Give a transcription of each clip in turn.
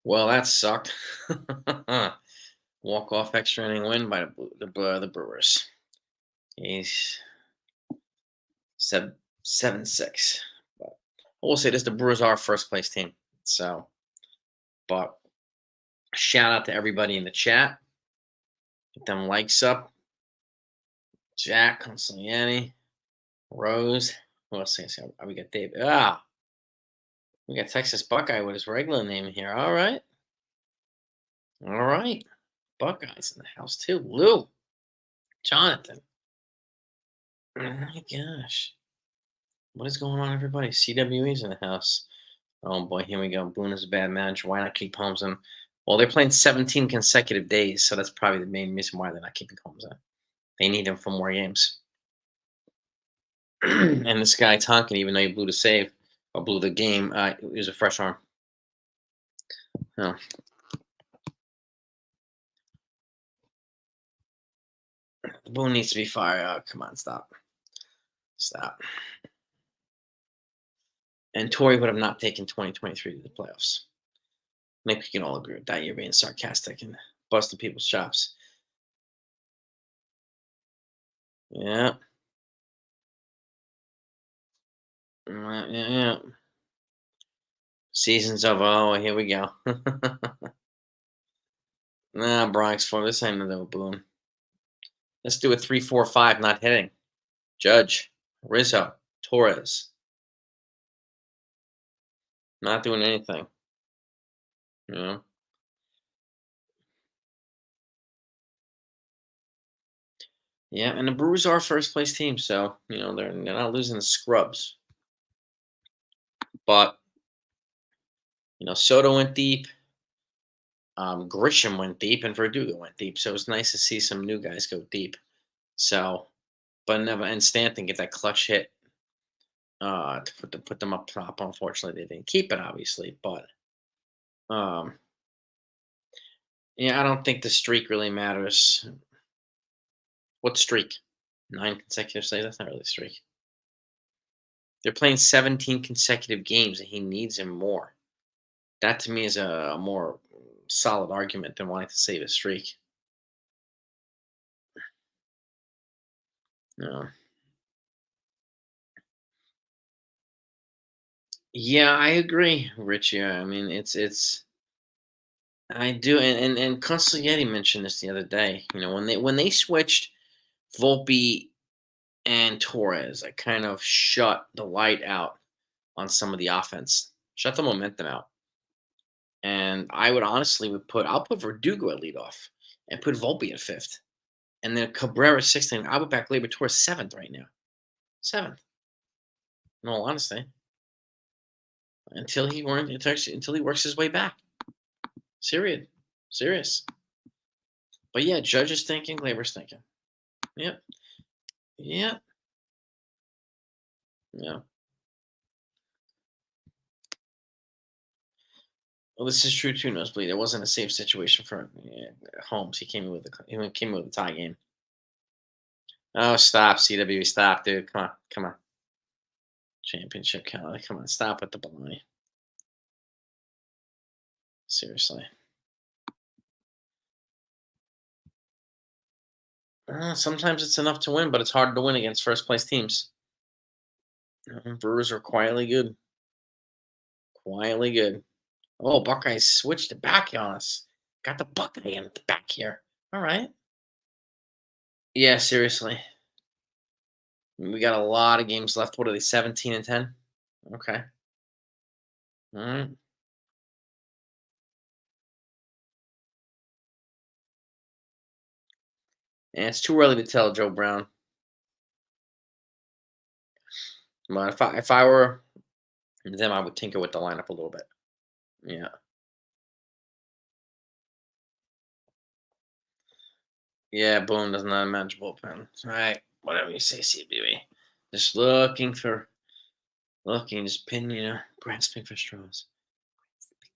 Well, that sucked. Walk-off extra inning win by the Brewers. He's 7-6. But I will say this: the Brewers are first place team. So, but shout out to everybody in the chat. Get them likes up. Jack Consigliani, Rose. Who else is here? We got Dave. We got Texas Buckeye with his regular name here. All right. All right. Buckeyes in the house too. Lou. Jonathan. Oh my gosh. What is going on, everybody? CWE's in the house. Oh boy, here we go. Boone is a bad manager. Why not keep Holmes in? Well, they're playing 17 consecutive days, so that's probably the main reason why they're not keeping Holmes in. They need him for more games. And this guy Tonkin, even though he blew the save or blew the game, it was a fresh arm. No. Boone needs to be fired. Oh, come on, stop. Stop. And Torrey would have not taken 2023 to the playoffs. Maybe we can all agree with that. You're being sarcastic and busting people's chops. Yeah. Yeah. Seasons of here we go. Bronx for this ain't no Boone. Let's do a 3-4-5 not hitting. Judge, Rizzo, Torres. Not doing anything. You know? Yeah, and the Brewers are first place team, so they're not losing the scrubs. But Soto went deep. Grisham went deep, and Verdugo went deep. So it was nice to see some new guys go deep. So, but never and Stanton get that clutch hit to put them up top. Unfortunately, they didn't keep it, obviously. But um, yeah, I don't think the streak really matters. What streak? 9 consecutive saves. That's not really a streak. They're playing 17 consecutive games, and he needs him more. That to me is a more solid argument than wanting to save a streak. No. Yeah, I agree, Richie. I mean, it's. I do, and Consigliere mentioned this the other day. When they switched Volpe and Torres, I kind of shut the light out on some of the offense, shut the momentum out. And I would honestly I'll put Verdugo at leadoff and put Volpe at fifth, and then Cabrera sixth, and I would back Labor Torres seventh right now, seventh. In all honesty, until he works his way back. Serious. But yeah, Judge is thinking, Glaber's thinking. Yep. Yeah. Yeah. Well, this is true too, Nosebleed. It wasn't a safe situation for Holmes. He came in with a tie game. Oh, stop, CWE, stop, dude. Come on. Championship calendar. Come on, stop with the baloney. Seriously. Sometimes it's enough to win, but it's hard to win against first place teams. Brewers are quietly good. Quietly good. Oh, Buckeyes switched it back on us. Got the Buckeye in at the back here. All right. Yeah, seriously. We got a lot of games left. What are they, 17 and 10? Okay. All right. And it's too early to tell, Joe Brown. But if I were them, I would tinker with the lineup a little bit. Yeah. Yeah, Boone does not match bullpen. All right. Whatever you say, CBB. Just just pin, grasping for straws.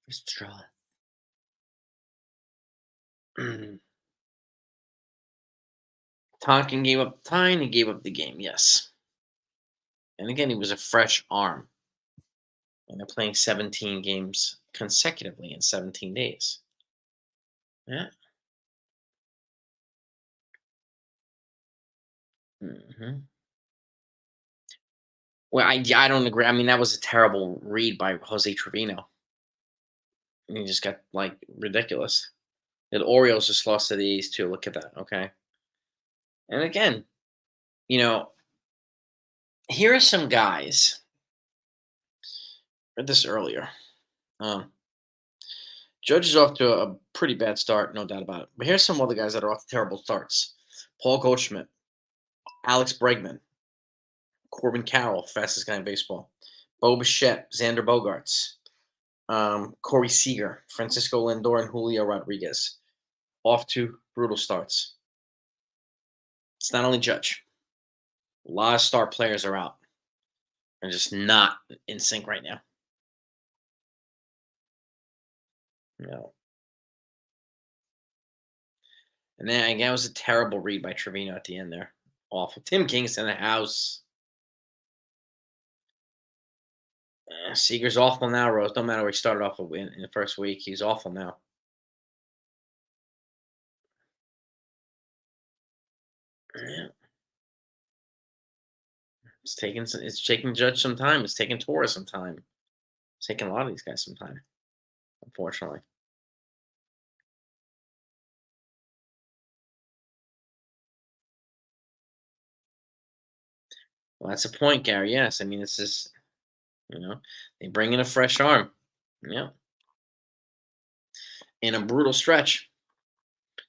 For straws. Tonkin gave up time. He gave up the game. Yes. And again, he was a fresh arm. And they're playing 17 games consecutively in 17 days. Yeah. Hmm. Well, I don't agree. I mean, that was a terrible read by Jose Trevino. And he just got like ridiculous. The Orioles just lost to the A's too. Look at that. Okay. And again, you know, here are some guys. Read this earlier. Um, Judge is off to a pretty bad start, no doubt about it. But here's some other guys that are off to terrible starts: Paul Goldschmidt, Alex Bregman, Corbin Carroll, fastest guy in baseball, Bo Bichette, Xander Bogarts, Corey Seager, Francisco Lindor, and Julio Rodriguez. Off to brutal starts. It's not only Judge. A lot of star players are out. They're just not in sync right now. No. And then again, it was a terrible read by Trevino at the end there. Awful. Tim Kingston, the house. Seager's awful now, Rose. No matter where he started off a win in the first week, he's awful now. Yeah. It's taking Judge some time. It's taking Torres some time. It's taking a lot of these guys some time, unfortunately. Well, that's a point, Gary. Yes, I mean it's just they bring in a fresh arm. Yeah, in a brutal stretch,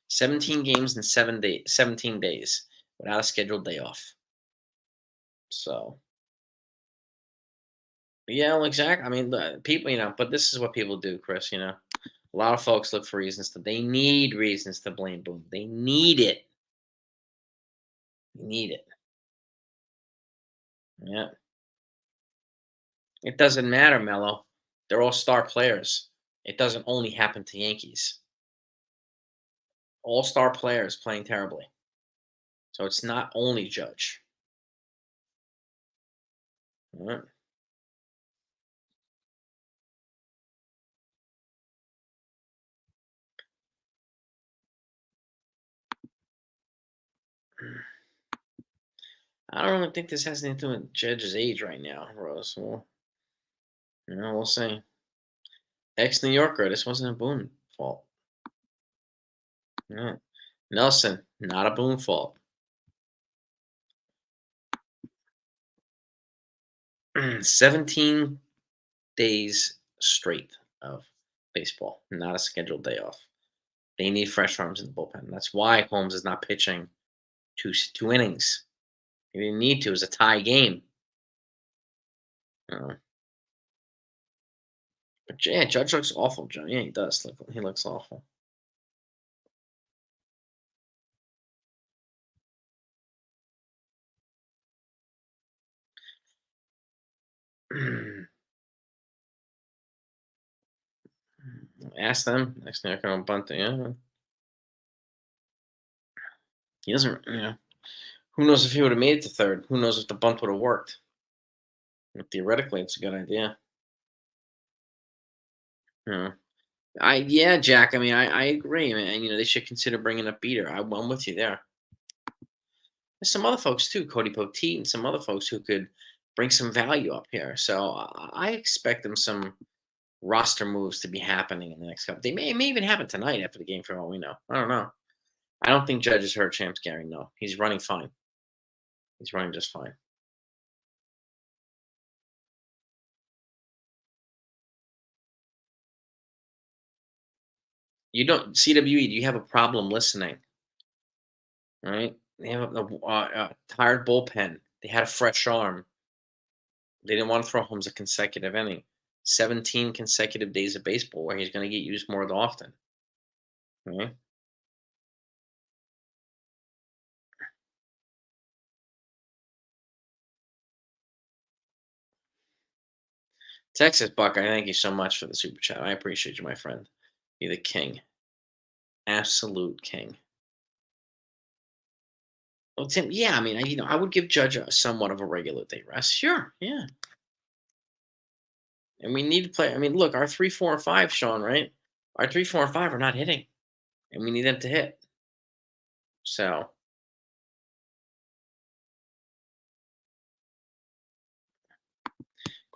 17 games in 7 days, 17 days without a scheduled day off. So yeah, well, exactly. I mean, the people, but this is what people do, Chris. A lot of folks look for reasons they need reasons to blame Boom. They need it. They need it. Yeah. It doesn't matter, Mello. They're all star players. It doesn't only happen to Yankees. All star players playing terribly. So it's not only Judge. All right. I don't really think this has anything to do with Judge's age right now, Rose. Well, we'll see. Ex New Yorker, this wasn't a Boone fault. Yeah. Nelson, not a Boone fault. 17 days straight of baseball, not a scheduled day off. They need fresh arms in the bullpen. That's why Holmes is not pitching two innings. He didn't need to. It was a tie game. Uh, but yeah, Judge looks awful, Joe. Yeah, he does. He looks awful. Ask them. Next thing I can bunt. Yeah, he doesn't. Who knows if he would have made it to third? Who knows if the bunt would have worked? Theoretically, it's a good idea. Yeah. Yeah, Jack. I mean, I agree. I mean, and, they should consider bringing up Beater. I'm with you there. There's some other folks too, Cody Poteet, and some other folks who could bring some value up here. So I expect them some roster moves to be happening in the next couple. It may even happen tonight after the game, for all we know. I don't know. I don't think Judge is hurt, champs, Gary. No, he's running fine. He's running just fine. You don't CWE. Do you have a problem listening? All right. They have a tired bullpen. They had a fresh arm. They didn't want to throw Holmes a consecutive inning. 17 consecutive days of baseball where he's going to get used more often. Right? Texas Buck, I thank you so much for the super chat. I appreciate you, my friend. You're the king. Absolute king. Well, Tim, yeah, I mean, I would give Judge somewhat of a regular day rest. Sure, yeah. And we need to play. I mean, look, our 3, 4, and 5, Sean, right? Our 3, 4, and 5 are not hitting, and we need them to hit. So,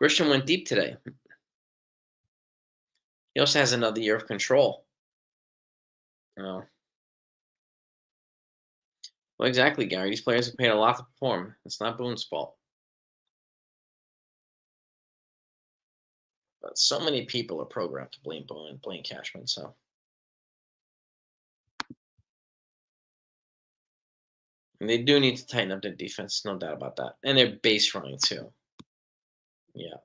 Grisham went deep today. He also has another year of control. Oh, well, exactly, Gary. These players are paid a lot to perform. It's not Boone's fault. But so many people are programmed to blame Boone and blame Cashman. So, and they do need to tighten up their defense, no doubt about that, and their base running too. Yeah.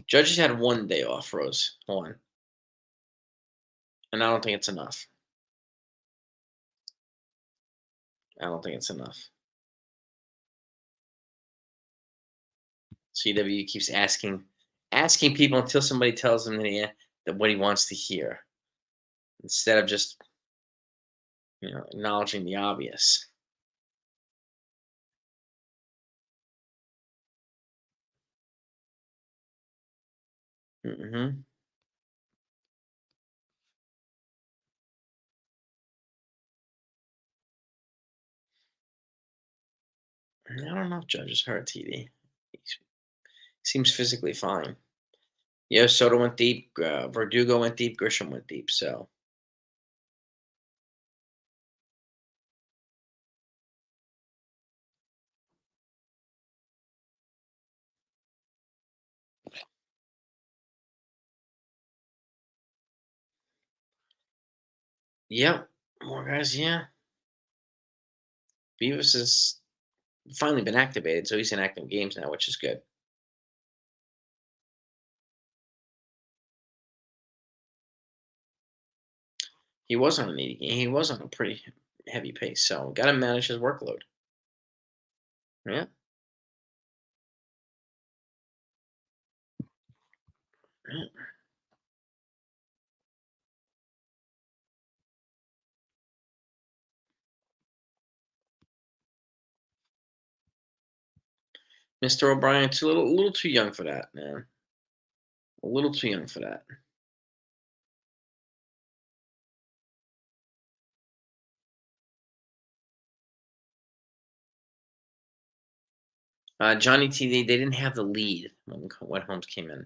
Judges had 1 day off, Rose. 1. And I don't think it's enough. I don't think it's enough. CW keeps asking people until somebody tells him that what he wants to hear, instead of just acknowledging the obvious. Hmm. I don't know if Judge is hurt, TD. He seems physically fine. Yeah, Soto went deep, Verdugo went deep, Grisham went deep. So, yep, more guys. Yeah, Beavis has finally been activated, so he's in active games now, which is good. He was on he was on a pretty heavy pace, so got to manage his workload. Yeah. Yeah. Mr. O'Brien's a little too young for that, man. A little too young for that. Johnny T, they didn't have the lead when Holmes came in,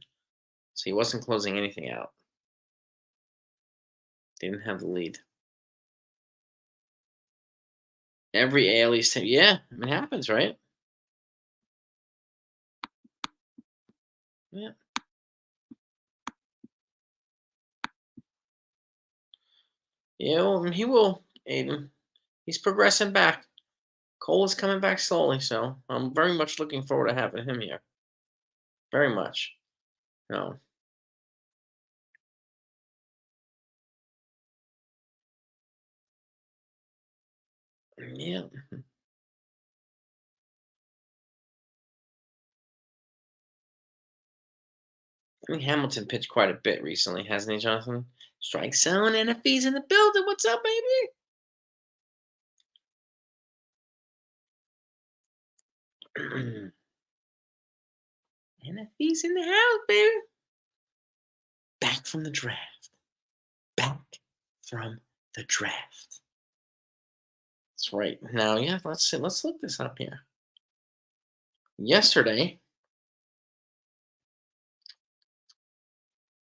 so he wasn't closing anything out. They didn't have the lead. Every AL East team, yeah, it happens, right? Yeah, yeah. Well, he will, Aiden. He's progressing back. Cole is coming back slowly, so I'm very much looking forward to having him here. Very much. No. Yeah. I think Hamilton pitched quite a bit recently, hasn't he, Jonathan? Strike zone, and if he's in the building, what's up, baby? And if he's in the house, baby. Back from the draft. Back from the draft. That's right. Now, yeah, let's see. Let's look this up here. Yesterday,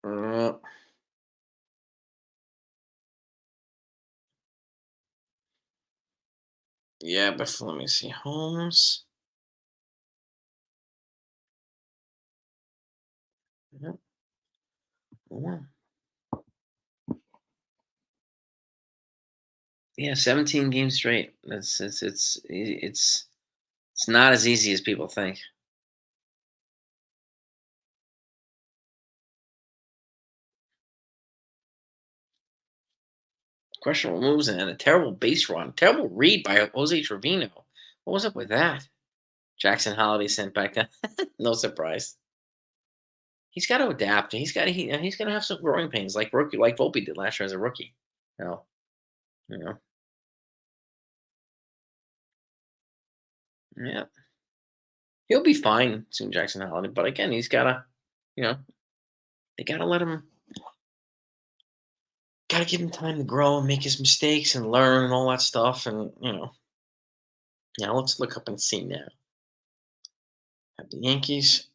uh, yeah, but let me see. Holmes. Yep. Yeah, yeah, 17 games straight. It's not as easy as people think. Questionable moves and a terrible base run. Terrible read by Jose Trevino. What was up with that? Jackson Holiday sent back. No surprise. He's got to adapt. He's going to have some growing pains, like Volpe did last year as a rookie. You know, you know. Yeah, he'll be fine soon, Jackson Holiday. But again, he's got to You know, they gotta let him. Gotta give him time to grow and make his mistakes and learn and all that stuff. And now let's look up and see now. Have the Yankees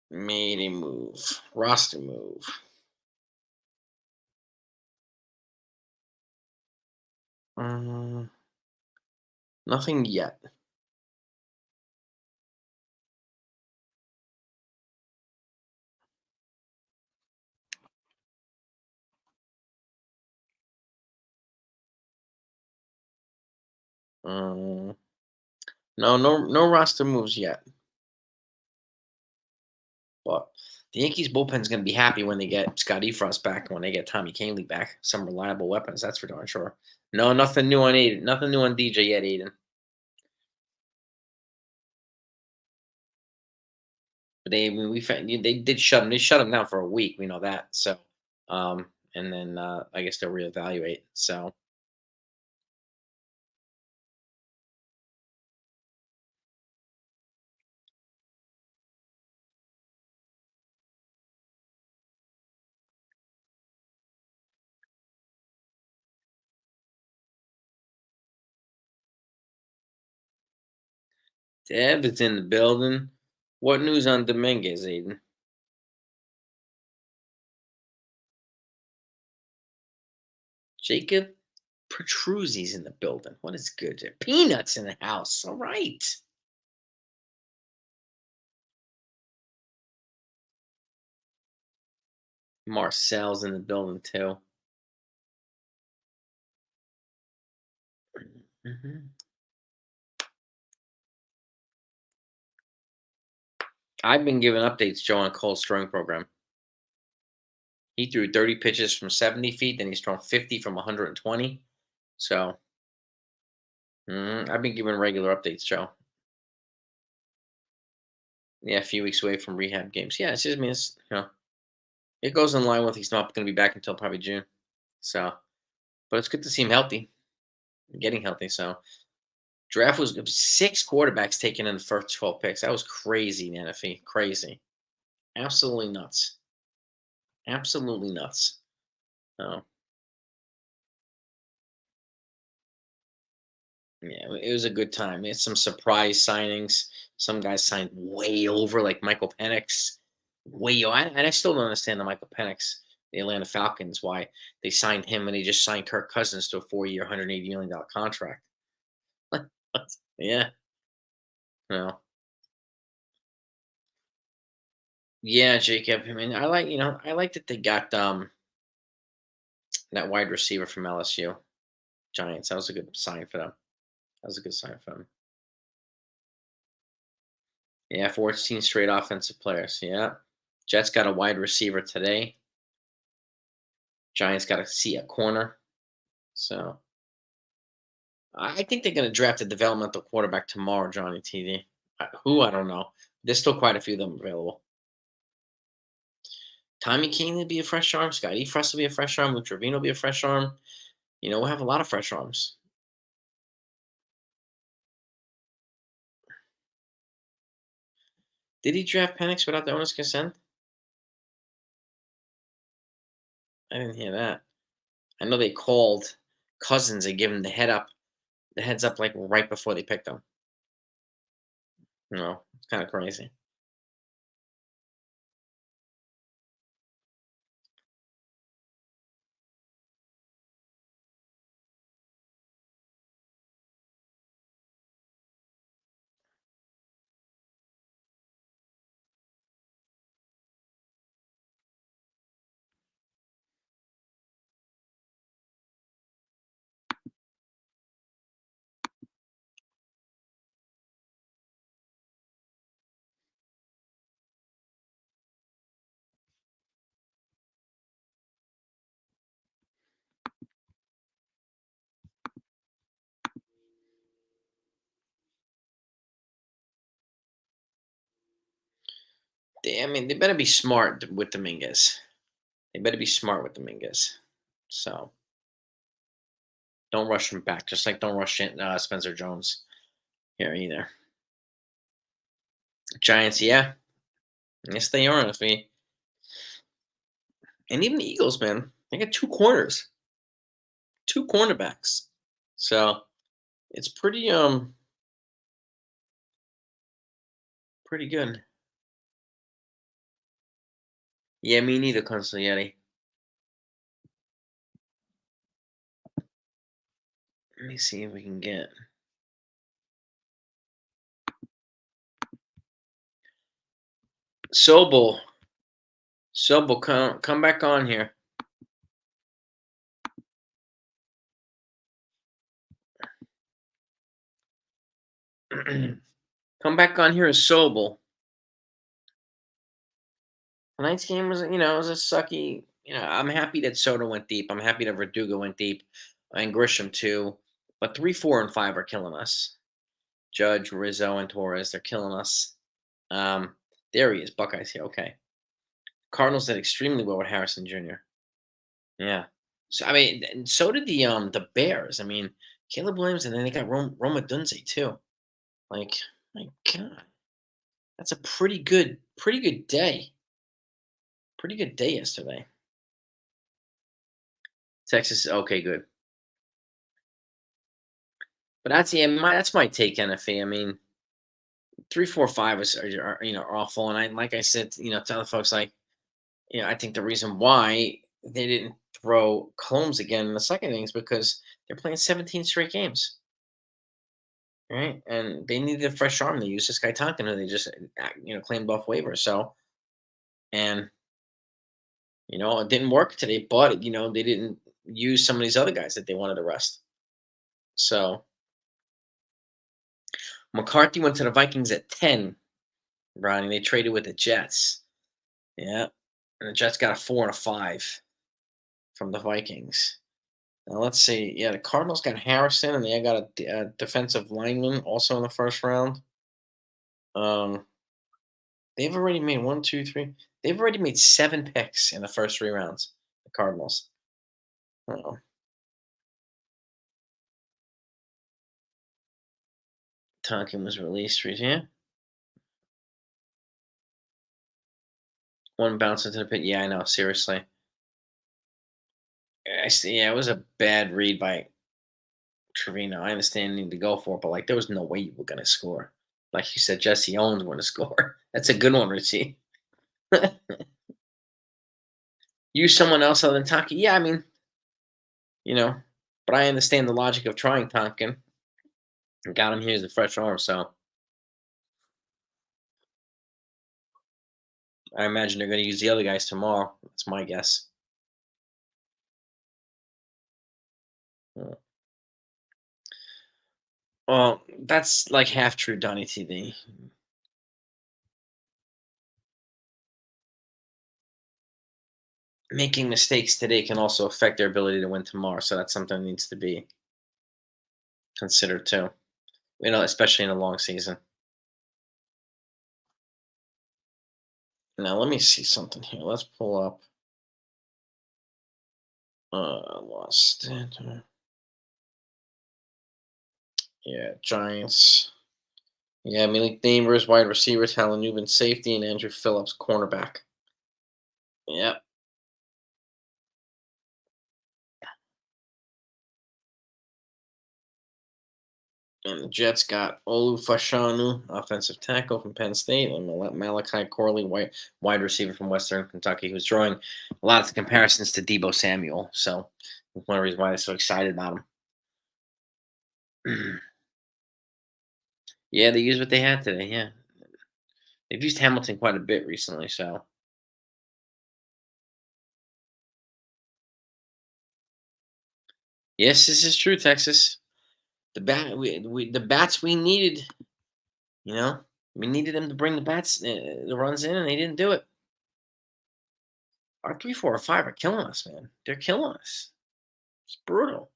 made a move? Roster move. Um, Nothing yet. Um, no roster moves yet. But the Yankees bullpen is going to be happy when they get Scott Efros back, when they get Tommy Kahnle back. Some reliable weapons, that's for darn sure. No, nothing new on Aiden. Nothing new on DJ yet, Aiden. But they did shut him. They shut him down for a week. We know that. So, and then I guess they'll reevaluate. So, Deb is in the building. What news on Dominguez, Aiden? Jacob Petruzzi's in the building. What is good? Peanuts in the house. All right. Marcel's in the building too. Mhm. I've been giving updates, Joe, on Cole's throwing program. He threw 30 pitches from 70 feet, then he's thrown 50 from 120. So I've been giving regular updates, Joe. Yeah, a few weeks away from rehab games. Yeah, it's just I mean, it goes in line with he's not going to be back until probably June. So, but it's good to see him healthy, getting healthy. So, draft was it was 6 quarterbacks taken in the first 12 picks. That was crazy, NFE. Crazy, absolutely nuts, absolutely nuts. Oh, yeah, it was a good time. It's some surprise signings. Some guys signed way over, like Michael Penix. And I still don't understand the Michael Penix, the Atlanta Falcons, why they signed him and they just signed Kirk Cousins to a 4-year, $180 million contract. Yeah, no, yeah, Jacob. I mean, I like that they got that wide receiver from LSU Giants. That was a good sign for them. That was a good sign for them. Yeah, 14 straight offensive players. Yeah, Jets got a wide receiver today. Giants got to see a corner. So I think they're going to draft a developmental quarterback tomorrow, Johnny TD. Who I don't know. There's still quite a few of them available. Tommy King will be a fresh arm. Scotty Frost will be a fresh arm. Luke Trevino will be a fresh arm. We'll have a lot of fresh arms. Did he draft Penix without the owner's consent? I didn't hear that. I know they called Cousins and give him the heads up, like right before they picked him. No, it's kind of crazy. I mean, they better be smart with Dominguez. They better be smart with Dominguez. So don't rush him back. Just like don't rush Spencer Jones here either. Giants, yeah. Yes, they are. If we and even the Eagles, man, they got two corners, two cornerbacks. So it's pretty good. Yeah, me neither, Consigliere. Let me see if we can get Sobel. Sobel, come back on here. Come back on here as Sobel. Tonight's game was, it was a sucky. I'm happy that Soto went deep. I'm happy that Verdugo went deep, and Grisham too. But 3, 4, and 5 are killing us. Judge, Rizzo, and Torres, they're killing us. Um, there he is. Buckeyes here. Okay. Cardinals did extremely well with Harrison Jr. Yeah. So I mean, and so did the Bears. I mean, Caleb Williams, and then they got Roma Dunze too. Like, my God, that's a pretty good day. Pretty good day yesterday. Texas, okay, good. But that's my take, NFA. I mean, 3, 4, 5 are awful, and I like I said, to other folks, like, I think the reason why they didn't throw Combs again in the second innings because they're playing 17 straight games, right? And they needed a fresh arm. They used this guy Tonkin, who they just claimed off waivers. So, and it didn't work today, but they didn't use some of these other guys that they wanted to rest. So McCarthy went to the Vikings at 10. Ronnie, they traded with the Jets. Yeah, and the Jets got a 4 and a 5 from the Vikings. Now let's see. Yeah, the Cardinals got Harrison, and they got a defensive lineman also in the first round. Um, they've already made one, two, three. They've already made 7 picks in the first 3 rounds. The Cardinals. Oh, Tonkin was released. Yeah, one bounce into the pit. Yeah, I know. Seriously, I see. Yeah, it was a bad read by Trevino. I understand you need to go for it, but like there was no way you were gonna score. Like you said, Jesse Owens going to score. That's a good one, Richie. Use someone else other than Tonkin. Yeah, I mean, you know, but I understand the logic of trying Tonkin. And got him here as a fresh arm, so I imagine they're going to use the other guys tomorrow. That's my guess. Uh, Well, that's like half true, Donnie TV. Making mistakes today can also affect their ability to win tomorrow, so that's something that needs to be considered too. Especially in a long season. Now, let me see something here. Let's pull up. Lost it. Yeah, Giants. Yeah, Malik Neighbors, wide receiver, Talon Newman, safety, and Andrew Phillips, cornerback. Yep. And the Jets got Olu Fashanu, offensive tackle from Penn State, and Malachi Corley, wide receiver from Western Kentucky, who's drawing a lot of comparisons to Debo Samuel. So that's one reason why they're so excited about him. Yeah, they used what they had today. Yeah, they've used Hamilton quite a bit recently. So yes, this is true, Texas. The bats we needed. You know, we needed them to bring the runs in, and they didn't do it. Our 3, 4, or 5 are killing us, man. They're killing us. It's brutal.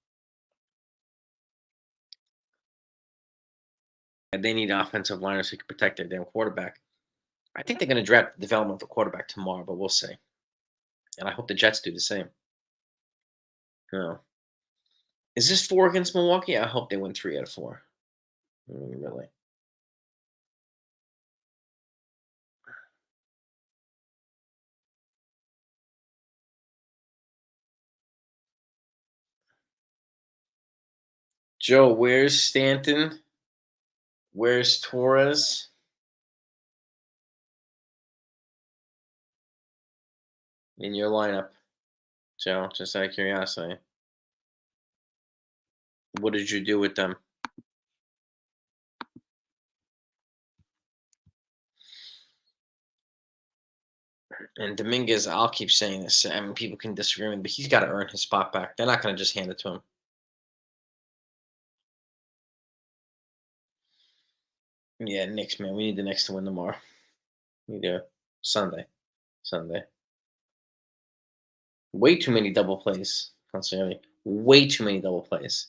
And they need offensive liners who can protect their damn quarterback. I think they're going to draft the developmental quarterback tomorrow, but we'll see. And I hope the Jets do the same. You know, is this 4 against Milwaukee? I hope they win 3 out of 4. Really. Joe, where's Stanton? Where's Torres? In your lineup, Joe? Just out of curiosity, what did you do with them? And Dominguez, I'll keep saying this. I mean, people can disagree with me, but he's got to earn his spot back. They're not going to just hand it to him. Yeah, Knicks, man. We need the Knicks to win tomorrow. We do. Sunday. Sunday. Way too many double plays. Constantly. Way too many double plays.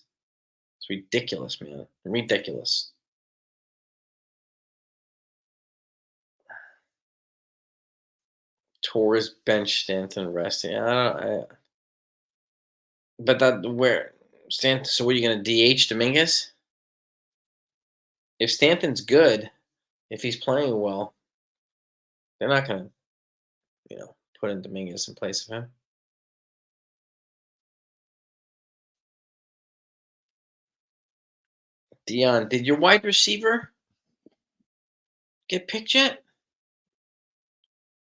It's ridiculous, man. Ridiculous. Torres bench Stanton resting. But that where Stanton. So what are you going to DH Dominguez? If Stanton's good, if he's playing well, they're not going to, put in Dominguez in place of him. Dion, did your wide receiver get picked yet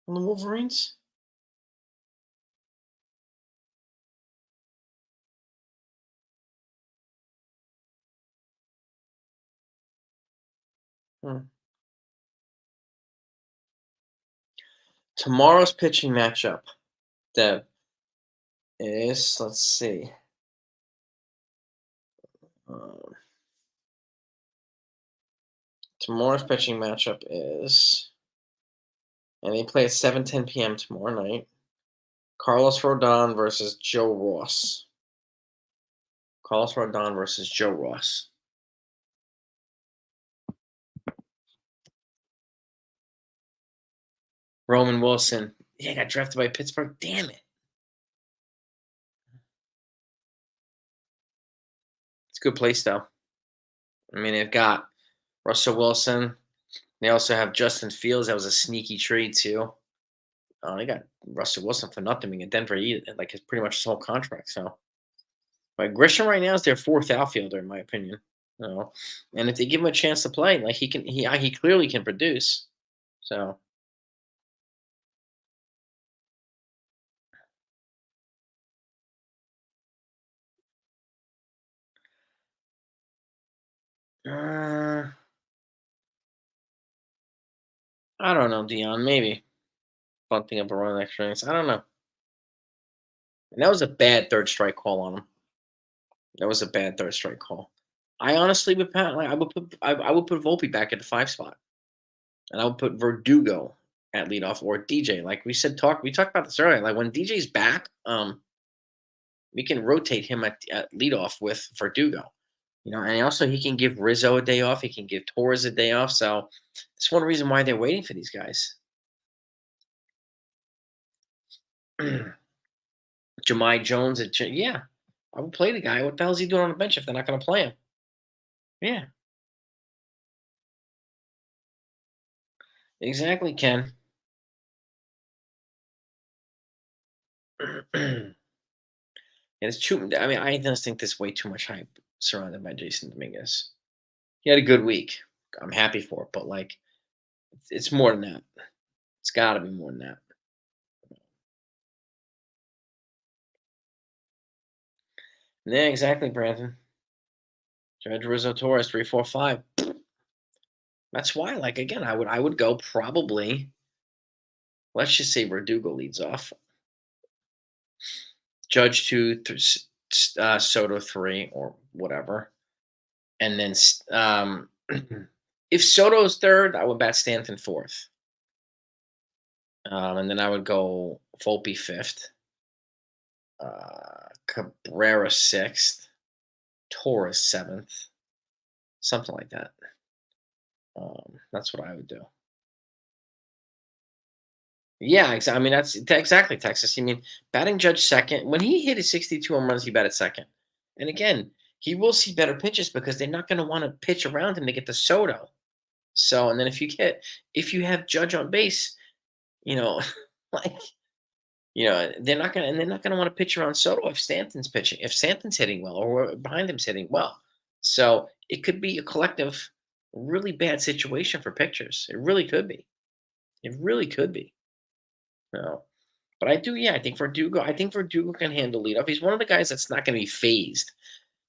on the Wolverines? Hmm. Tomorrow's pitching matchup, Deb, is let's see. Um, Tomorrow's pitching matchup is, and they play at 7:10 p.m. tomorrow night. Carlos Rodon versus Joe Ross. Carlos Rodon versus Joe Ross. Roman Wilson. Yeah, got drafted by Pittsburgh. Damn it. It's a good place, though. I mean, they've got Russell Wilson. They also have Justin Fields. That was a sneaky trade, too. They got Russell Wilson for nothing in Denver. Like, it's pretty much his whole contract. So, but Grisham right now is their fourth outfielder, in my opinion. And if they give him a chance to play, like he clearly can produce. So, I don't know, Dion. Maybe bunting up a run extra innings. I don't know. And that was a bad third strike call on him. That was a bad third strike call. I honestly would like I would put Volpe back at the 5 spot, and I would put Verdugo at leadoff or DJ. Like we talked about this earlier. Like when DJ's back, we can rotate him at leadoff with Verdugo. And also he can give Rizzo a day off. He can give Torres a day off. So that's one reason why they're waiting for these guys. Jahmai Jones, yeah, I would play the guy. What the hell is he doing on the bench if they're not going to play him? Yeah, exactly, Ken. It's too. I mean, I just think there's way too much hype surrounded by Jason Dominguez. He had a good week. I'm happy for it, but like, it's more than that. It's got to be more than that. Yeah, exactly, Brandon. Judge Rizzo Torres 3-4-5. That's why, like again, I would go probably. Let's just say Verdugo leads off. Judge 2, Soto 3, or whatever, and then if Soto's third, I would bat Stanton fourth, and then I would go Volpe fifth, Cabrera sixth, Torres seventh, something like that. That's what I would do. Yeah, exactly. I mean, that's exactly Texas. I mean, batting Judge second. When he hit his 62 home runs, he batted second. And again, he will see better pitches because they're not going to want to pitch around him to get the Soto. So, and then if you have Judge on base, you know, like, they're not going to want to pitch around Soto if Stanton's pitching, if Stanton's hitting well or behind him's hitting well. So it could be a collective, really bad situation for pitchers. It really could be. It really could be. You know? But I do, yeah. I think Verdugo can handle leadoff. He's one of the guys that's not going to be phased.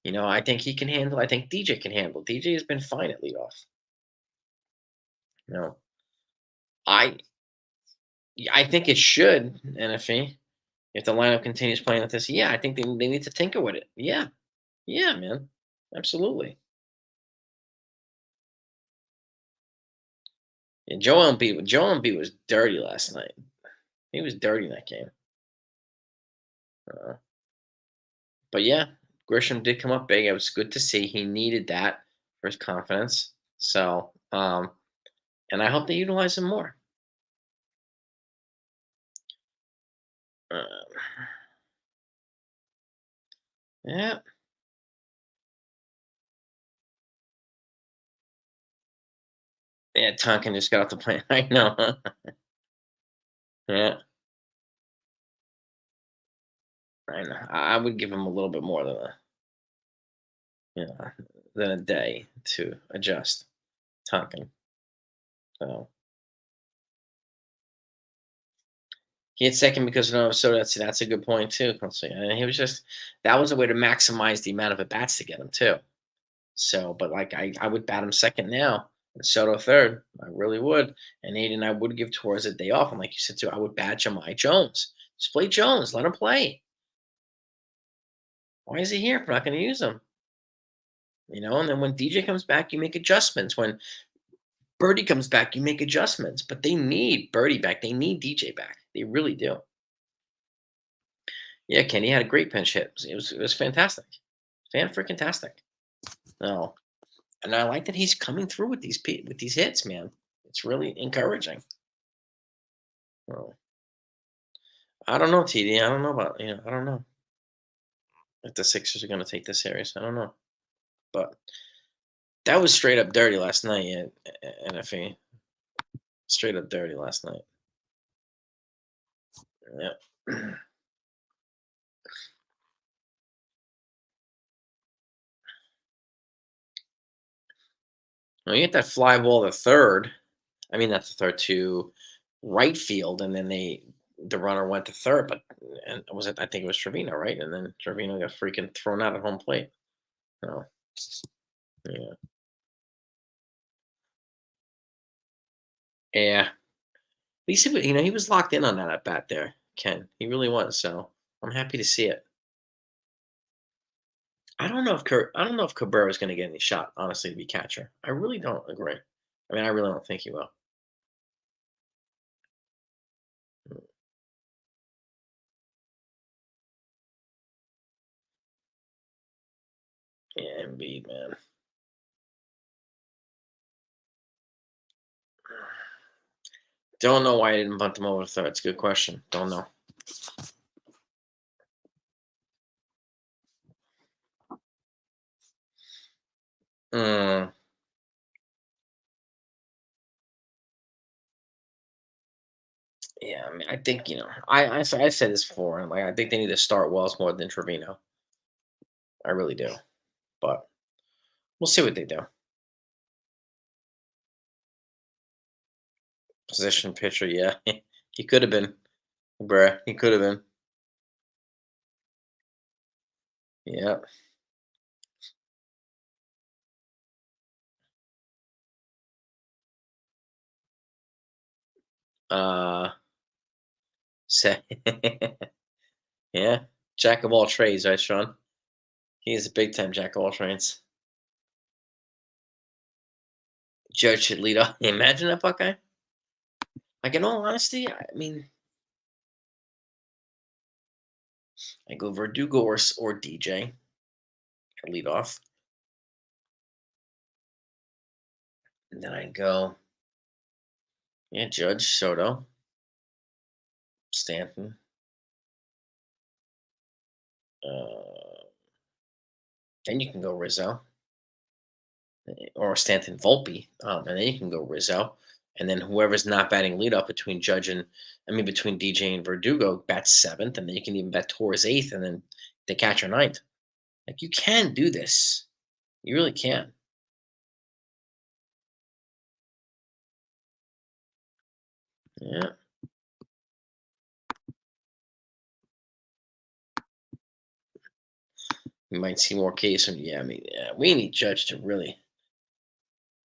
I think he can handle. I think DJ can handle. DJ has been fine at leadoff. You know, I I think it should, NFE. If the lineup continues playing like this, yeah, I think they need to tinker with it. Yeah, yeah, man, absolutely. Yeah, Joel Embiid was dirty last night. He was dirty in that game. Uh, but yeah, Grisham did come up big. It was good to see. He needed that for his confidence. So, and I hope they utilize him more. Uh, yeah, yeah. Tonkin just got off the plane. I know. Yeah, I know. I would give him a little bit more you know, than a day to adjust. Tonkin. So he had second because of no, so that's a good point too. And he was just that was a way to maximize the amount of at bats to get him too. So, but like I would bat him second now and Soto third. I really would. And Aiden, I would give Torres a day off. And like you said too, I would bat Jahmai Jones. Just play Jones. Let him play. Why is he here if we're not going to use him? And then when DJ comes back, you make adjustments. When Birdie comes back, you make adjustments. But they need Birdie back. They need DJ back. They really do. Yeah, Kenny had a great pinch hit. It was fantastic. Fan freaking tastic. No. And I like that he's coming through with these hits, man. It's really encouraging. Well, I don't know, TD. I don't know about I don't know if the Sixers are going to take this series. I don't know, but that was straight up dirty last night. Yeah, NFE, straight up dirty last night. Yeah. Well, you get that fly ball to third. I mean, that's the third to right field, and then the runner went to third, but and was it? I think it was Trevino, right? And then Trevino got freaking thrown out at home plate. Oh, yeah, yeah. Least he was locked in on that at bat there, Ken. He really was. So I'm happy to see it. I don't know if Cabrera is going to get any shot. Honestly, to be catcher, I really don't agree. I mean, I really don't think he will. Mm, yeah, Embiid, man. Don't know why I didn't bunt him over to third. It's a good question. Don't know. Mm, yeah, I mean, I think I said this before. And like, I think they need to start Wells more than Trevino. I really do. But we'll see what they do. Position pitcher, yeah, he could have been, bruh. He could have been. Yeah. Uh, say, yeah. Jack of all trades, right, Sean? He's a big time jack of all trades. Judge should lead off. Imagine that Buckeye. Like in all honesty, I mean, I go Verdugo or DJ. I lead off, and then I go yeah Judge Soto, Stanton, uh, then you can go Rizzo or Stanton Volpe, and then you can go Rizzo, and then whoever's not batting leadoff between between DJ and Verdugo bats seventh, and then you can even bet Torres eighth, and then the catcher ninth. Like you can do this. You really can. Yeah. We might see more case. And yeah, I mean, yeah, we need Judge to really.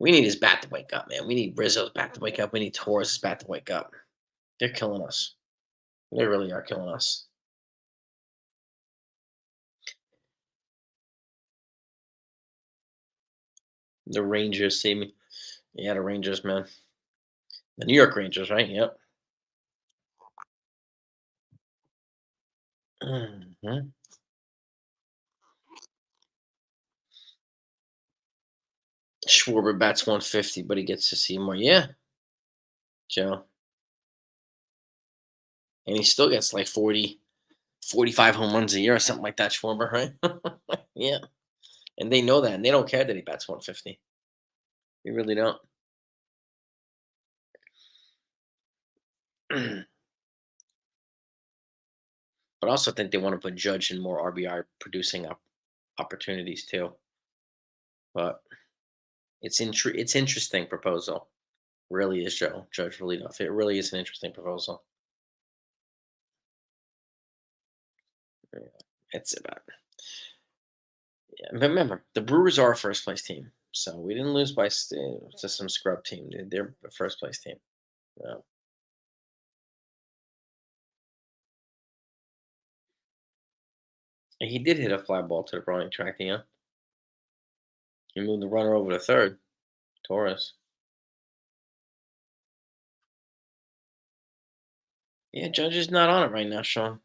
We need his bat to wake up, man. We need Rizzo's bat to wake up. We need Torres' bat to wake up. They're killing us. They really are killing us. The Rangers see me. Yeah, the Rangers, man. The New York Rangers, right? Yep. Mhm. Schwarber bats 150, but he gets to see more. Yeah, Joe. And he still gets like 40, 45 home runs a year or something like that, Schwarber, right? Yeah. And they know that, and they don't care that he bats 150. They really don't. But I also think they want to put Judge in more RBI producing opportunities too. But it's interesting proposal. Really is Joe Judge really enough. It really is an interesting proposal. Yeah, it's about yeah. But remember, the Brewers are a first place team, so we didn't lose by to some scrub team. They're a first place team. Yeah. And he did hit a fly ball to the Browning track, yeah. He moved the runner over to third, Torres. Yeah, Judge is not on it right now, Sean.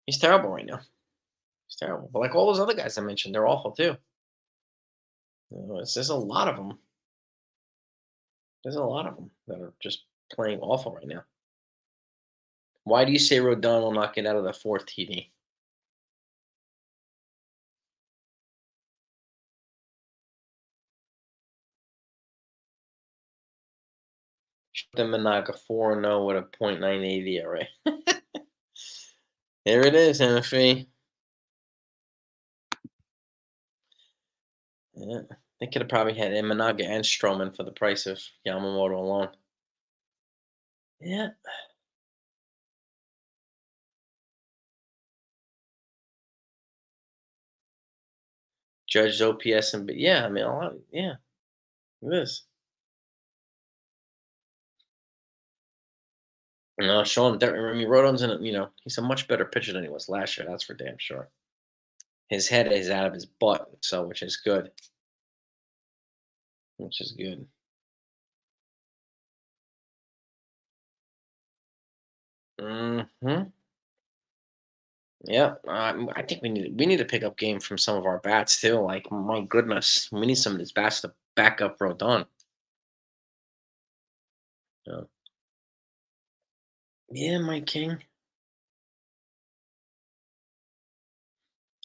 He's terrible right now. He's terrible. But like all those other guys I mentioned, they're awful too. There's a lot of them. There's a lot of them that are just playing awful right now. Why do you say Rodon will not get out of the fourth TD? The Managa 4-0 with a .98 ERA. There it is, MFA. Yeah. They could have probably had Managa and Stroman for the price of Yamamoto alone. Yeah. Judge OPS and yeah, I mean a lot. Yeah, it is. No, Sean. I mean, Rodon's in. He's a much better pitcher than he was last year. That's for damn sure. His head is out of his butt, so which is good. Which is good. Hmm. Yeah, I think we need to pick up game from some of our bats too. Like my goodness, we need some of these bats to back up Rodon. Yeah, yeah, my king.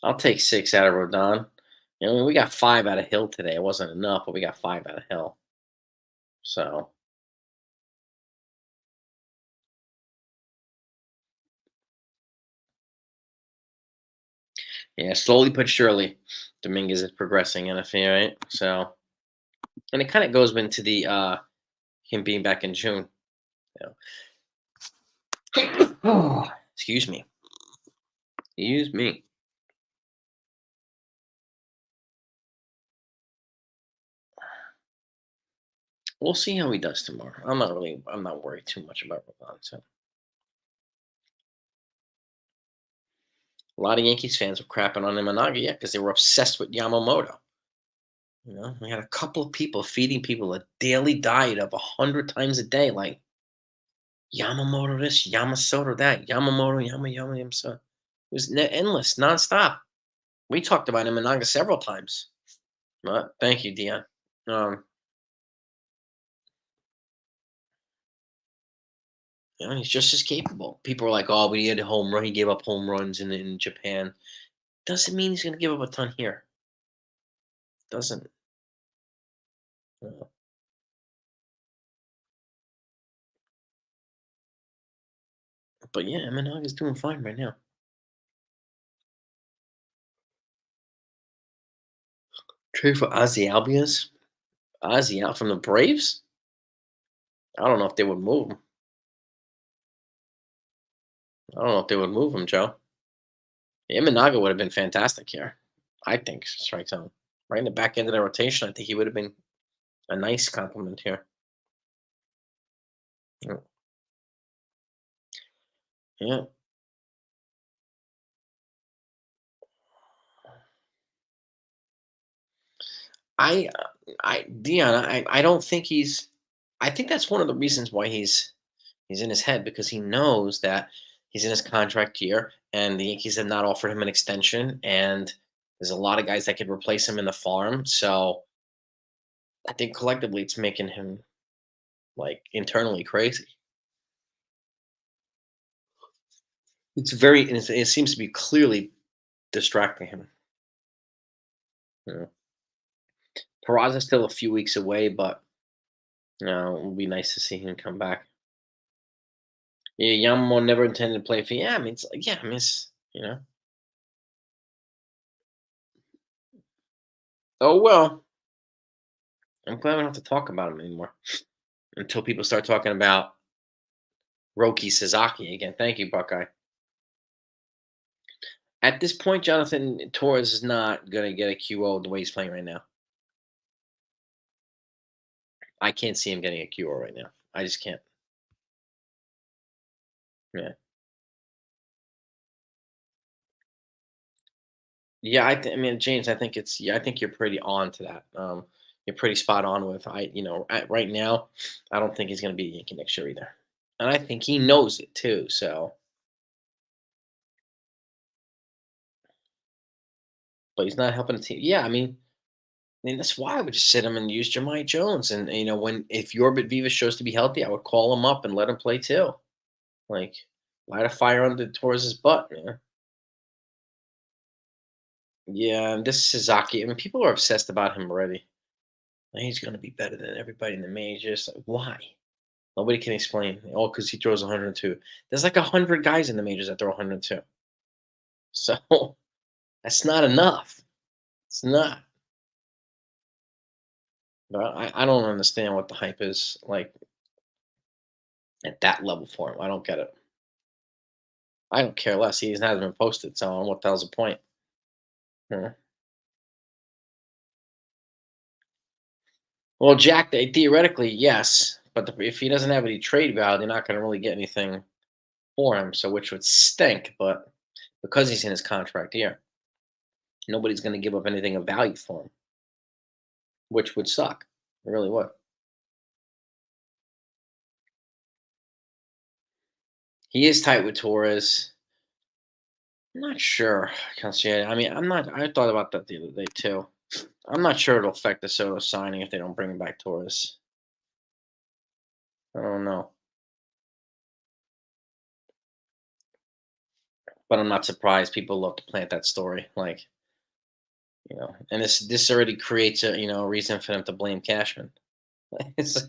I'll take 6 out of Rodon. We got 5 out of Hill today. It wasn't enough, but we got 5 out of Hill. So yeah, slowly but surely, Dominguez is progressing NFL, right? So, and it kind of goes into the him being back in June. Oh, excuse me. Excuse me. We'll see how he does tomorrow. I'm not worried too much about Rodon. So a lot of Yankees fans were crapping on Imanaga, yeah, because they were obsessed with Yamamoto. We had a couple of people feeding people a daily diet of 100 times a day, like Yamamoto this, Yamasoto that, Yamamoto, Yamamoto. It was endless, nonstop. We talked about Imanaga several times. Thank you, Dion. Um, he's just as capable. People are like, "Oh, but he had a home run. He gave up home runs in Japan." Doesn't mean he's going to give up a ton here. Doesn't. Uh, but yeah, Imanaga is doing fine right now. Trade for Ozzy Albies? Ozzy out from the Braves? I don't know if they would move him. I don't know if they would move him, Joe. Imanaga would have been fantastic here. I think strike zone. Right in the back end of the rotation, I think he would have been a nice compliment here. Yeah. Yeah. Dion, I don't think he's. I think that's one of the reasons why he's in his head because he knows that he's in his contract year, and the Yankees have not offered him an extension, and there's a lot of guys that could replace him in the farm. So I think collectively, it's making him like internally crazy. It seems to be clearly distracting him. You know, Peraza's still a few weeks away, but it would be nice to see him come back. Yeah, Yamamoto never intended to play for. Yeah, I mean, it's like, yeah, I mean, Oh well, I'm glad we don't have to talk about him anymore until people start talking about Roki Sasaki again. Thank you, Buckeye. At this point, Jonathan Torres is not going to get a QO the way he's playing right now. I can't see him getting a QO right now. I just can't. Yeah. Yeah, I mean, James, I think it's yeah, I think you're pretty on to that. You're pretty spot on with right now, I don't think he's going to be a Yankee next year either, and I think he knows it too. So, but he's not helping the team. Yeah, I mean that's why I would just sit him and use Jemai Jones, and when if Yorbit Vivas shows to be healthy, I would call him up and let him play too. Like light a fire under Torres's butt, man. Yeah, and this Suzuki. I mean, people are obsessed about him already. Like, he's going to be better than everybody in the majors. Like, why? Nobody can explain. Oh, because he throws 102. There's like 100 guys in the majors that throw 102. So that's not enough. It's not. But I don't understand what the hype is like at that level for him. I don't get it. I don't care less. He hasn't been posted, so what the hell's the point? Yeah. Well, Jack, theoretically, yes, but if he doesn't have any trade value, they're not going to really get anything for him. So, which would stink. But because he's in his contract year, nobody's going to give up anything of value for him, which would suck. It really would. He is tight with Torres. I'm not sure, Concierge. I mean, I'm not. I thought about that the other day too. I'm not sure it'll affect the Soto signing if they don't bring back Torres. I don't know, but I'm not surprised. People love to plant that story, like and this already creates a reason for them to blame Cashman. So,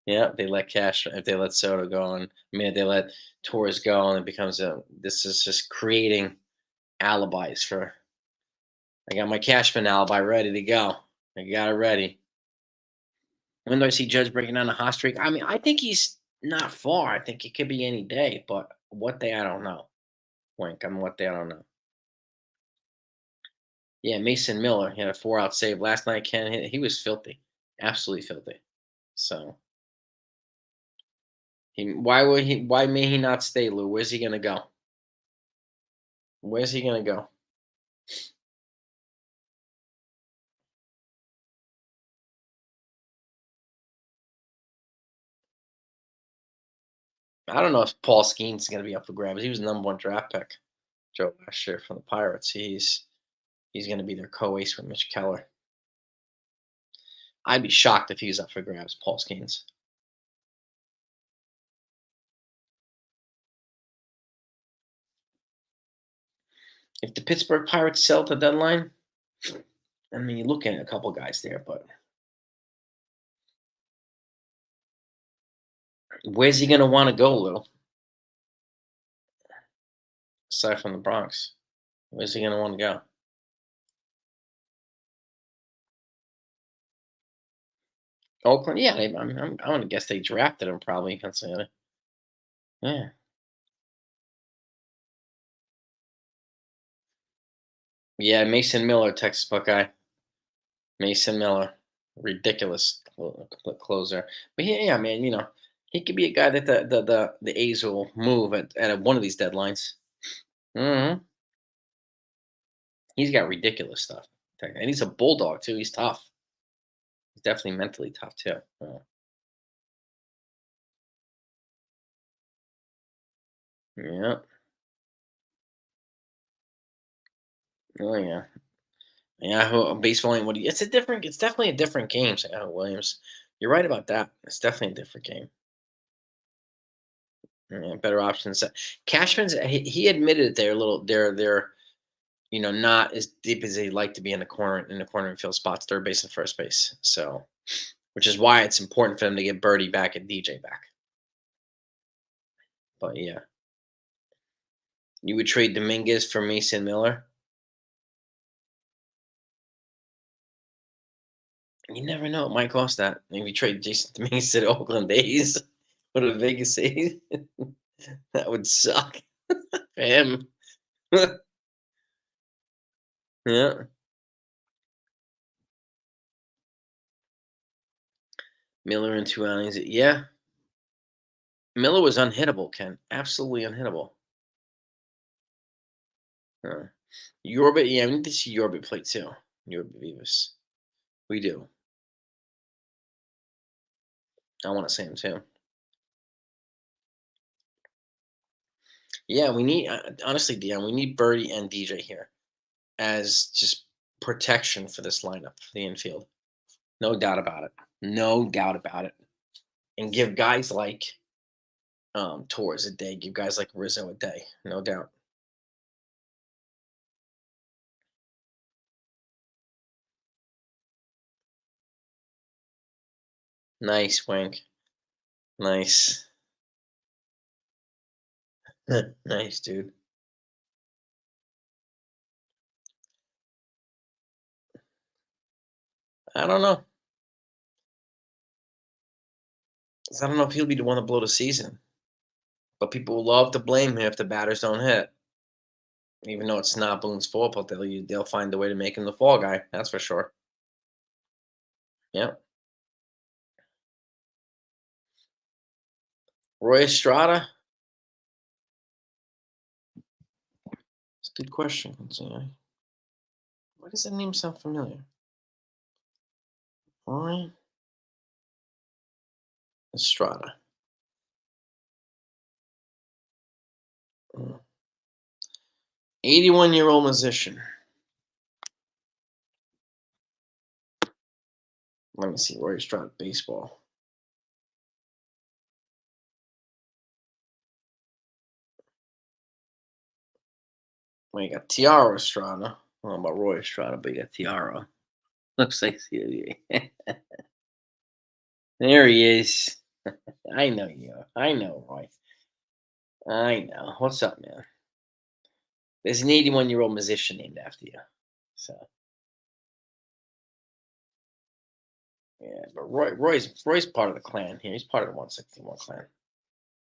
yeah, they let Cash if they let Soto go, and I mean if they let Torres go, and it becomes a. This is just creating alibis for. I got my Cashman alibi ready to go. I got it ready. When do I see Judge breaking down a hot streak? I mean, I think he's not far. I think it could be any day, but what day I don't know. Wink. I mean, what day I don't know. Yeah, Mason Miller he had a 4-out save last night. Ken, he was filthy, absolutely filthy. So why would he? Why may he not stay, Lou? Where's he gonna go? Where's he gonna go? I don't know if Paul Skeens is gonna be up for grabs. He was the number 1 draft pick, Joe last year from the Pirates. He's gonna be their co-ace with Mitch Keller. I'd be shocked if he's up for grabs, Paul Skeens. If the Pittsburgh Pirates sell at the deadline, I mean, you're looking at a couple guys there, but where's he going to want to go, Lou? Aside from the Bronx, where's he going to want to go? Oakland, yeah, I'm gonna guess they drafted him probably, Pennsylvania. Yeah. Yeah, Mason Miller, Texas Buckeye. Mason Miller. Ridiculous closer. But yeah, man, he could be a guy that the A's will move at one of these deadlines. Mhm. He's got ridiculous stuff. And he's a bulldog too. He's tough. He's definitely mentally tough too. Yeah. Oh yeah. Yeah, baseball ain't what he, it's definitely a different game, Yahoo Williams. You're right about that. It's definitely a different game. Yeah, better options. Cashman's he admitted it. They're not as deep as they'd like to be in the corner and field spots, third base and first base. So, which is why it's important for them to get Birdie back and DJ back. But yeah, you would trade Dominguez for Mason Miller. You never know. It might cost that. Maybe trade Jason Dominguez to the Oakland A's or the Vegas A's. That would suck for him. Yeah, Miller in 2 innings. Yeah, Miller was unhittable. Ken, absolutely unhittable. Uh, Yorbit, yeah, we need to see Yorbit play too. Yorbit Vivas. We do. I want to see him too. Yeah, we need honestly, Dion. We need Birdie and DJ here as just protection for this lineup for the infield. No doubt about it. No doubt about it. And give guys like Torres a day. Give guys like Rizzo a day. No doubt. Nice, Wink. Nice. Nice, dude. I don't know. 'Cause I don't know if he'll be the one to blow the season. But people will love to blame him if the batters don't hit. Even though it's not Boone's fault, but they'll find a way to make him the fall guy. That's for sure. Yep. Roy Estrada. It's a good question. Let's see. Why does that name sound familiar? Roy Estrada. 81-year-old musician. Let me see. Roy Estrada baseball. Well, you got Tiara Estrada. I don't know about Roy Estrada, but you got Tiara. Looks like there he is. I know you. I know, Roy. I know. What's up, man? There's an 81-year-old musician named after you. So yeah, but Roy's part of the clan here. He's part of the 161 clan.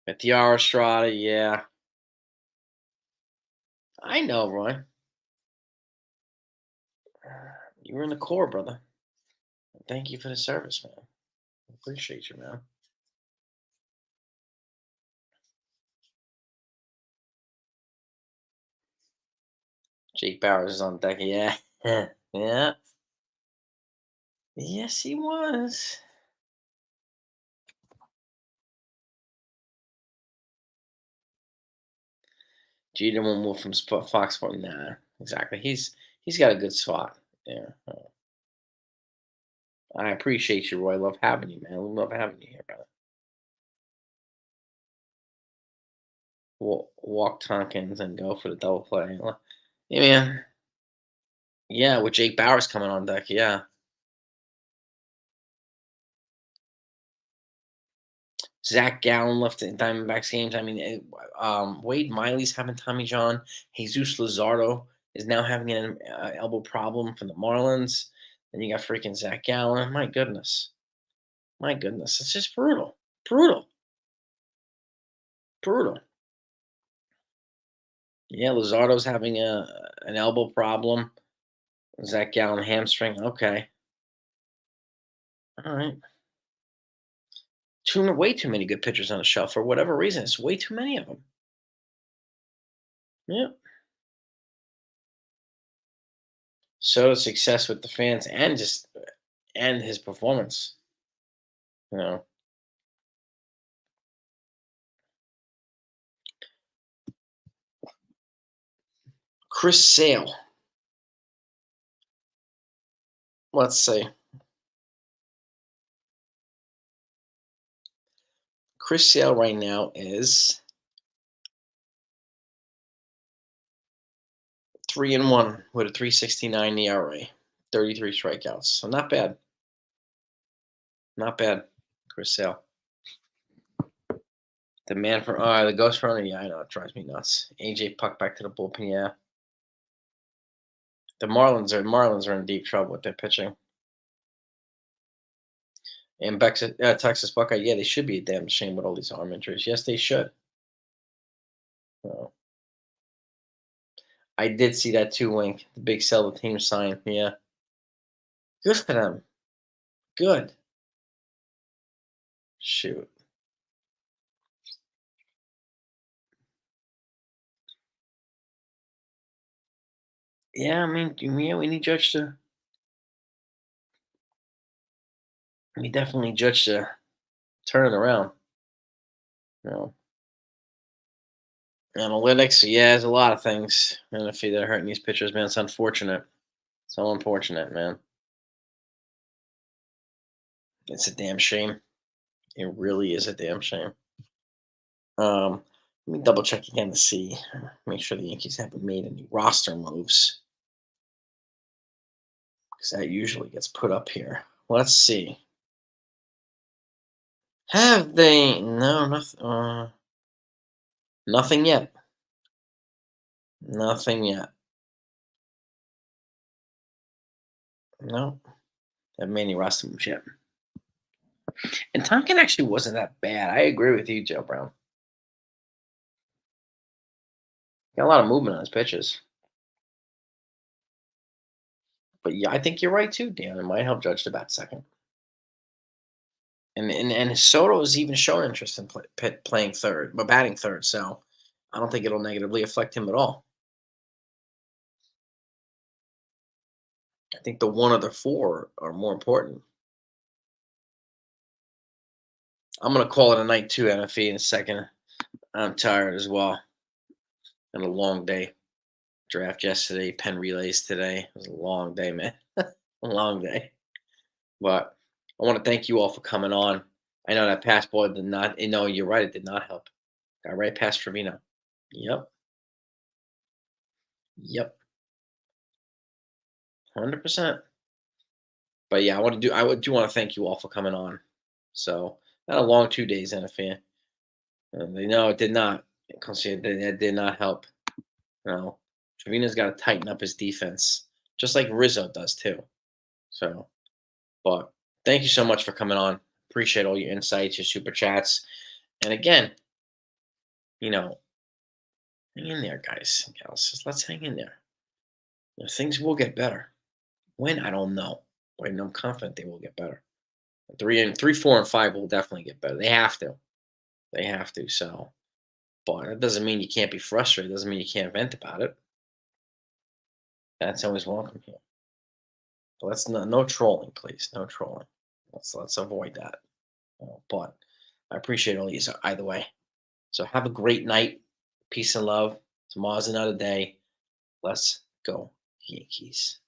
But Tiara Estrada, yeah. I know, Roy. You were in the Corps, brother. Thank you for the service, man. Appreciate you, man. Jake Bowers is on deck. Yeah. Yeah. Yes, he was. Jeter won't move from Fox Sports. Nah, exactly. He's got a good spot there. I appreciate you, Roy. Love having you, man. Love having you here, brother. Walk Tompkins and go for the double play. Yeah, man. Yeah, with Jake Bowers coming on deck. Yeah. Zach Gallen left in Diamondbacks games. I mean, Wade Miley's having Tommy John. Jesus Luzardo is now having an elbow problem for the Marlins. Then you got freaking Zach Gallen. My goodness. My goodness, it's just brutal, brutal, brutal. Yeah, Luzardo's having an elbow problem. Zach Gallen hamstring. Okay, all right. Way too many good pitchers on the shelf for whatever reason. It's way too many of them. Yeah. So success with the fans and just and his performance. You know, Chris Sale. Let's see. Chris Sale right now is 3-1 with a 3.69 ERA, 33 strikeouts. So not bad. Not bad. Chris Sale. The man for the ghost runner. Yeah, I know it drives me nuts. AJ Puck back to the bullpen. Yeah, the Marlins are in deep trouble with their pitching. And Texas Buckeye. Yeah, they should be a damn shame with all these arm injuries. Yes, they should. Oh, I did see that too, Wink. The big sell the team sign. Yeah, good for them. Good. Shoot. Yeah, I mean, yeah, we need Judge to. We definitely Judge to turn it around. You know, analytics. Yeah, there's a lot of things. And if they're hurting these pitchers, man, it's unfortunate. So unfortunate, man. It's a damn shame. It really is a damn shame. Let me double check again to see, make sure the Yankees haven't made any roster moves because that usually gets put up here. Let's see. Have they? No, nothing. Nothing yet. Nothing yet. No, haven't made any roster moves yet. And Tonkin actually wasn't that bad. I agree with you, Joe Brown. Got a lot of movement on his pitches. But yeah, I think you're right too, Dan. It might help Judge to bat second. And Soto has even shown interest in playing third, but batting third. So I don't think it'll negatively affect him at all. I think the one of the four are more important. I'm gonna call it a night too, NFE in a second. I'm tired as well. And a long day. Draft yesterday, pen relays today. It was a long day, man. A long day. But I want to thank you all for coming on. I know that pass ball did not. You know, you're right. It did not help. Got right past Trevino. Yep. Yep. 100%. But yeah, I would do want to thank you all for coming on. So not a long 2 days, NFA. They know it did not. It did not help. No, Trevino's got to tighten up his defense, just like Rizzo does too. So, but thank you so much for coming on. Appreciate all your insights, your super chats, and again, you know, hang in there, guys and gals. Just let's hang in there. Things will get better. When I don't know, but I'm confident they will get better. Three, 4, and 5 will definitely get better. They have to. They have to. So, but that doesn't mean you can't be frustrated. It doesn't mean you can't vent about it. That's always welcome here. But let's no trolling, please. No trolling. Let's avoid that. But I appreciate all these either way. So have a great night. Peace and love. Tomorrow's another day. Let's go, Yankees.